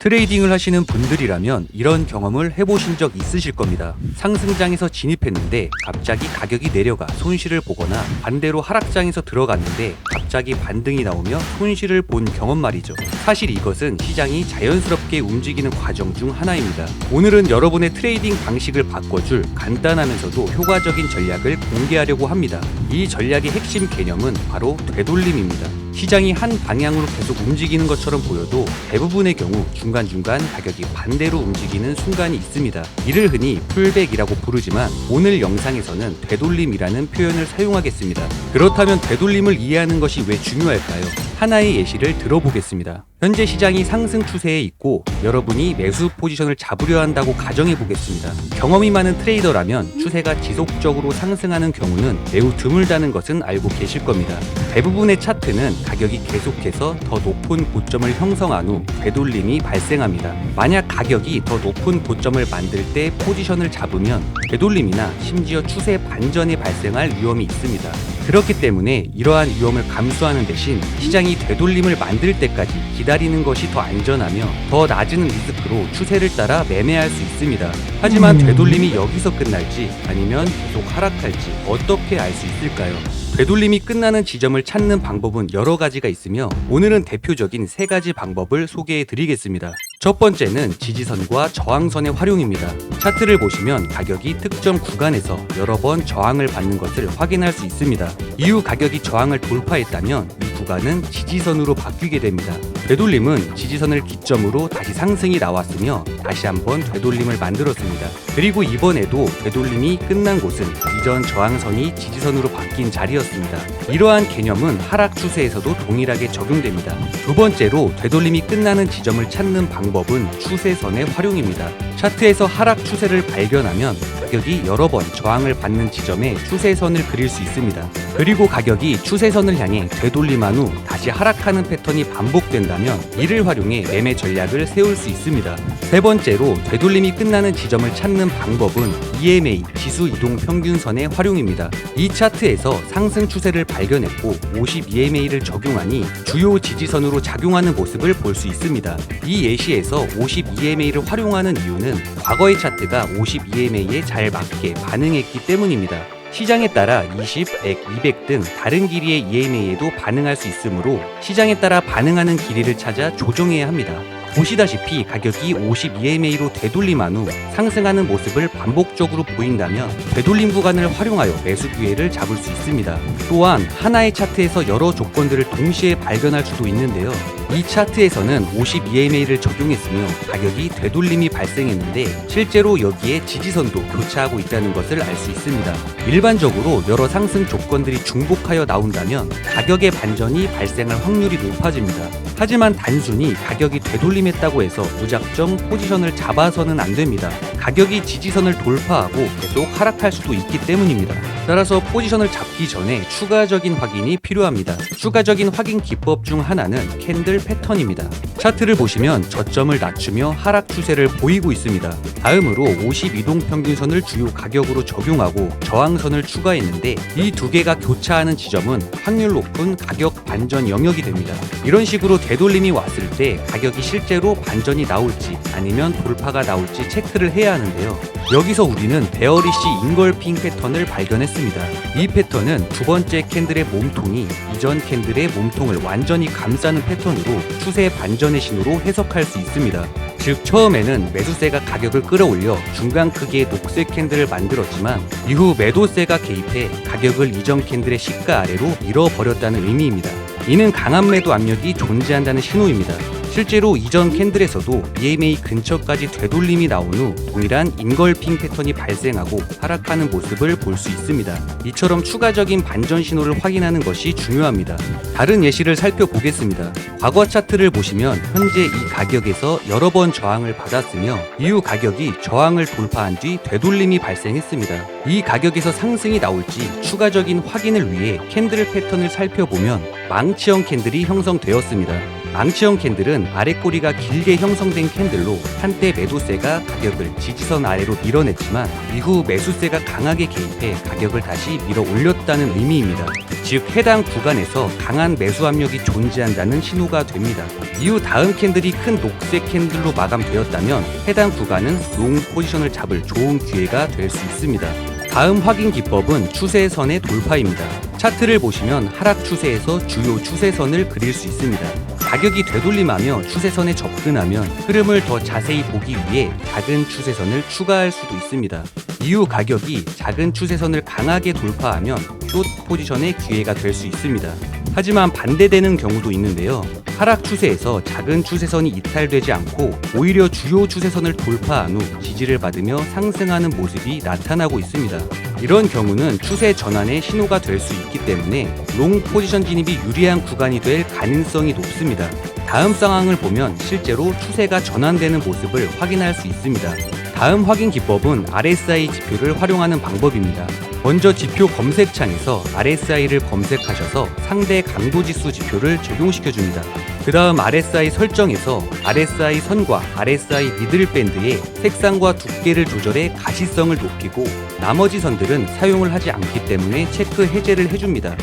트레이딩을 하시는 분들이라면 이런 경험을 해보신 적 있으실 겁니다. 상승장에서 진입했는데 갑자기 가격이 내려가 손실을 보거나 반대로 하락장에서 들어갔는데 갑자기 반등이 나오며 손실을 본 경험 말이죠. 사실 이것은 시장이 자연스럽게 움직이는 과정 중 하나입니다. 오늘은 여러분의 트레이딩 방식을 바꿔줄 간단하면서도 효과적인 전략을 공개하려고 합니다. 이 전략의 핵심 개념은 바로 되돌림입니다. 시장이 한 방향으로 계속 움직이는 것처럼 보여도 대부분의 경우 중간중간 가격이 반대로 움직이는 순간이 있습니다. 이를 흔히 풀백이라고 부르지만 오늘 영상에서는 되돌림이라는 표현을 사용하겠습니다. 그렇다면 되돌림을 이해하는 것이 왜 중요할까요? 하나의 예시를 들어보겠습니다. 현재 시장이 상승 추세에 있고 여러분이 매수 포지션을 잡으려 한다고 가정해 보겠습니다. 경험이 많은 트레이더라면 추세가 지속적으로 상승하는 경우는 매우 드물다는 것은 알고 계실 겁니다. 대부분의 차트는 가격이 계속해서 더 높은 고점을 형성한 후 되돌림이 발생합니다. 만약 가격이 더 높은 고점을 만들 때 포지션을 잡으면 되돌림이나 심지어 추세 반전이 발생할 위험이 있습니다. 그렇기 때문에 이러한 위험을 감수하는 대신 시장이 되돌림을 만들 때까지 기다리는 것이 더 안전하며 더 낮은 리스크로 추세를 따라 매매할 수 있습니다. 하지만 되돌림이 여기서 끝날지 아니면 계속 하락할지 어떻게 알 수 있을까요? 되돌림이 끝나는 지점을 찾는 방법은 여러 가지가 있으며 오늘은 대표적인 3가지 방법을 소개해 드리겠습니다. 첫 번째는 지지선과 저항선의 활용입니다. 차트를 보시면 가격이 특정 구간에서 여러 번 저항을 받는 것을 확인할 수 있습니다. 이후 가격이 저항을 돌파했다면 이 구간은 지지선으로 바뀌게 됩니다. 되돌림은 지지선을 기점으로 다시 상승이 나왔으며 다시 한번 되돌림을 만들었습니다. 그리고 이번에도 되돌림이 끝난 곳은 이전 저항선이 지지선으로 바뀐 자리였습니다. 이러한 개념은 하락 추세에서도 동일하게 적용됩니다. 두 번째로 되돌림이 끝나는 지점을 찾는 방법은 추세선의 활용입니다. 차트에서 하락 추세를 발견하면 가격이 여러 번 저항을 받는 지점에 추세선을 그릴 수 있습니다. 그리고 가격이 추세선을 향해 되돌림한 후 다시 하락하는 패턴이 반복된다면 이를 활용해 매매 전략을 세울 수 있습니다. 세 번째로 되돌림이 끝나는 지점을 찾는 방법은 EMA 지수 이동 평균선의 활용입니다. 이 차트에서 상승 추세를 발견했고 50 EMA를 적용하니 주요 지지선으로 작용하는 모습을 볼 수 있습니다. 이 예시에서 50 EMA를 활용하는 이유는 과거의 차트가 50 EMA에 잘 맞게 반응했기 때문입니다. 시장에 따라 20, 100, 200 등 다른 길이의 EMA에도 반응할 수 있으므로 시장에 따라 반응하는 길이를 찾아 조정해야 합니다. 보시다시피 가격이 50 EMA로 되돌림한 후 상승하는 모습을 반복적으로 보인다면 되돌림 구간을 활용하여 매수 기회를 잡을 수 있습니다. 또한 하나의 차트에서 여러 조건들을 동시에 발견할 수도 있는데요. 이 차트에서는 50 EMA를 적용했으며 가격이 되돌림이 발생했는데 실제로 여기에 지지선도 교차하고 있다는 것을 알 수 있습니다. 일반적으로 여러 상승 조건들이 중복하여 나온다면 가격의 반전이 발생할 확률이 높아집니다. 하지만 단순히 가격이 되돌림했다고 해서 무작정 포지션을 잡아서는 안 됩니다. 가격이 지지선을 돌파하고 계속 하락할 수도 있기 때문입니다. 따라서 포지션을 잡기 전에 추가적인 확인이 필요합니다. 추가적인 확인 기법 중 하나는 캔들 패턴입니다. 차트를 보시면 저점을 낮추며 하락 추세를 보이고 있습니다. 다음으로 50 이동평균선을 주요 가격으로 적용하고 저항선을 추가했는데 이 두 개가 교차하는 지점은 확률 높은 가격 반전 영역이 됩니다. 이런 식으로 되돌림이 왔을 때 가격이 실제로 반전이 나올지 아니면 돌파가 나올지 체크를 해야 하는데요. 여기서 우리는 베어리시 인걸핑 패턴을 발견했습니다. 이 패턴은 두 번째 캔들의 몸통이 이전 캔들의 몸통을 완전히 감싸는 패턴으로 추세 반전의 신호로 해석할 수 있습니다. 즉 처음에는 매수세가 가격을 끌어올려 중간 크기의 녹색 캔들을 만들었지만 이후 매도세가 개입해 가격을 이전 캔들의 시가 아래로 밀어버렸다는 의미입니다. 이는 강한 매도 압력이 존재한다는 신호입니다. 실제로 이전 캔들에서도 EMA 근처까지 되돌림이 나온 후 동일한 인걸핑 패턴이 발생하고 하락하는 모습을 볼 수 있습니다. 이처럼 추가적인 반전 신호를 확인하는 것이 중요합니다. 다른 예시를 살펴보겠습니다. 과거 차트를 보시면 현재 이 가격에서 여러 번 저항을 받았으며 이후 가격이 저항을 돌파한 뒤 되돌림이 발생했습니다. 이 가격에서 상승이 나올지 추가적인 확인을 위해 캔들 패턴을 살펴보면 망치형 캔들이 형성되었습니다. 망치형 캔들은 아래 꼬리가 길게 형성된 캔들로 한때 매도세가 가격을 지지선 아래로 밀어냈지만 이후 매수세가 강하게 개입해 가격을 다시 밀어 올렸다는 의미입니다. 즉 해당 구간에서 강한 매수 압력이 존재한다는 신호가 됩니다. 이후 다음 캔들이 큰 녹색 캔들로 마감되었다면 해당 구간은 롱 포지션을 잡을 좋은 기회가 될 수 있습니다. 다음 확인 기법은 추세선의 돌파입니다. 차트를 보시면 하락 추세에서 주요 추세선을 그릴 수 있습니다. 가격이 되돌림하며 추세선에 접근하면 흐름을 더 자세히 보기 위해 작은 추세선을 추가할 수도 있습니다. 이후 가격이 작은 추세선을 강하게 돌파하면 숏 포지션의 기회가 될 수 있습니다. 하지만 반대되는 경우도 있는데요. 하락 추세에서 작은 추세선이 이탈되지 않고 오히려 주요 추세선을 돌파한 후 지지를 받으며 상승하는 모습이 나타나고 있습니다. 이런 경우는 추세 전환의 신호가 될 수 있기 때문에 롱 포지션 진입이 유리한 구간이 될 가능성이 높습니다. 다음 상황을 보면 실제로 추세가 전환되는 모습을 확인할 수 있습니다. 다음 확인 기법은 RSI 지표를 활용하는 방법입니다. 먼저 지표 검색창에서 RSI를 검색하셔서 상대 강도지수 지표를 적용시켜줍니다. 그 다음 RSI 설정에서 RSI 선과 RSI 미들밴드의 색상과 두께를 조절해 가시성을 높이고 나머지 선들은 사용을 하지 않기 때문에 체크 해제를 해줍니다.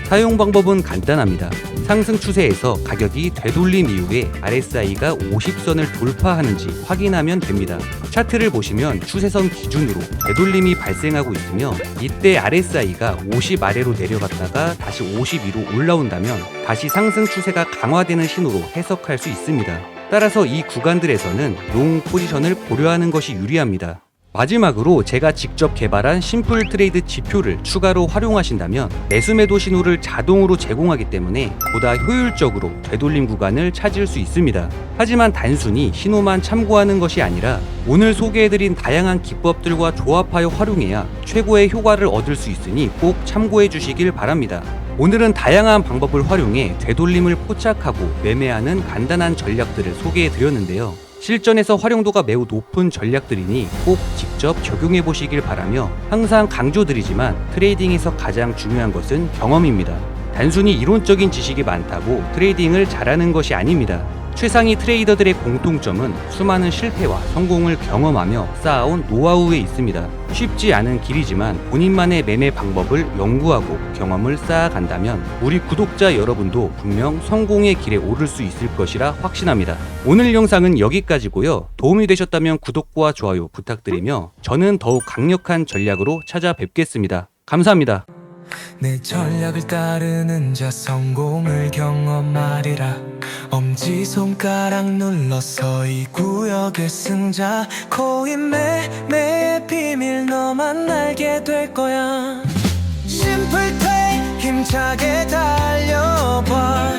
사용 방법은 간단합니다. 상승 추세에서 가격이 되돌림 이후에 RSI가 50선을 돌파하는지 확인하면 됩니다. 차트를 보시면 추세선 기준으로 되돌림이 발생하고 있으며 이때 RSI가 50 아래로 내려갔다가 다시 50 위로 올라온다면 다시 상승 추세가 강화되는 신호로 해석할 수 있습니다. 따라서 이 구간들에서는 롱 포지션을 고려하는 것이 유리합니다. 마지막으로 제가 직접 개발한 심플 트레이드 지표를 추가로 활용하신다면 매수 매도 신호를 자동으로 제공하기 때문에 보다 효율적으로 되돌림 구간을 찾을 수 있습니다. 하지만 단순히 신호만 참고하는 것이 아니라 오늘 소개해드린 다양한 기법들과 조합하여 활용해야 최고의 효과를 얻을 수 있으니 꼭 참고해 주시길 바랍니다. 오늘은 다양한 방법을 활용해 되돌림을 포착하고 매매하는 간단한 전략들을 소개해 드렸는데요. 실전에서 활용도가 매우 높은 전략들이니 꼭 직접 적용해 보시길 바라며 항상 강조드리지만 트레이딩에서 가장 중요한 것은 경험입니다. 단순히 이론적인 지식이 많다고 트레이딩을 잘하는 것이 아닙니다. 최상위 트레이더들의 공통점은 수많은 실패와 성공을 경험하며 쌓아온 노하우에 있습니다. 쉽지 않은 길이지만 본인만의 매매 방법을 연구하고 경험을 쌓아간다면 우리 구독자 여러분도 분명 성공의 길에 오를 수 있을 것이라 확신합니다. 오늘 영상은 여기까지고요. 도움이 되셨다면 구독과 좋아요 부탁드리며 저는 더욱 강력한 전략으로 찾아뵙겠습니다. 감사합니다. 내 전략을 따르는 자 성공을 경험하리라. 엄지손가락 눌러서 이 구역의 승자. 코인 매매의 비밀 너만 알게 될 거야. 심플 플레이 힘차게 달려봐.